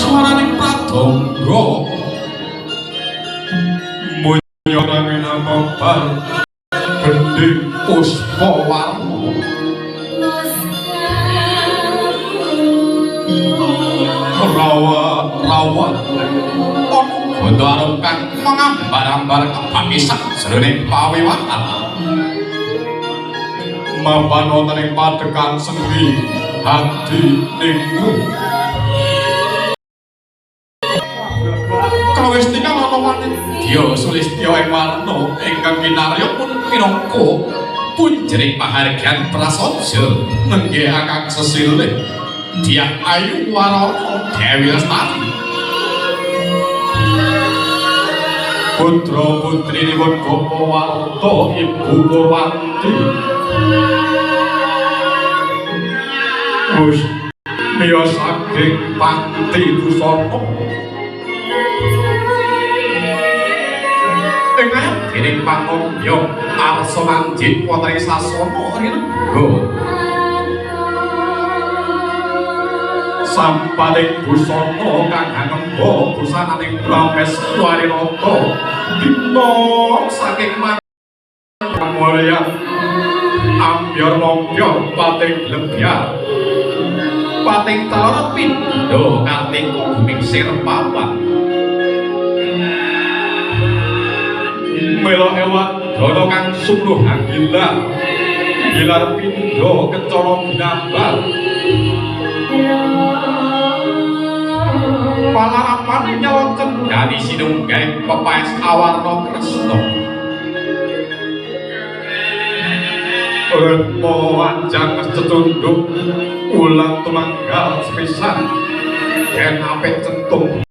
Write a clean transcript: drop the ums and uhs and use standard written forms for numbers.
swaraning pradangga munyarane nama bar gending Puspawarna rawa Gondaro kang mengambar-ambar kepapisan jroning pawiwatan mapan wonten ing padekan sengri hati ningmu kawestika wanawane Dya Sulistya ing warna ingkang kinarya pun minangka punjering pahargyan prasaja nenggih Kakang Sesilih Dyah Ayu Warana Dewi Lestari putra putrinipun Gopawarta Ibu Purwanti wis miyos saking Panti Busana tengah dening pangombyong arsa manjit wonten ing sasana rinengga sampaning busana kang anemba busananing Prameswarinata dina saking Panguryan ambyar mombyor pating lebya pating talana pindha kartika buming Sirpawan mela ewat dana kang suluh anggilar gilar pindha kecara ginambal palarapan nyawonten dadi sinunggaling pepaes awarna kresna Retmo anjang cetunduk ulang tumanggal sepisan yen apik centung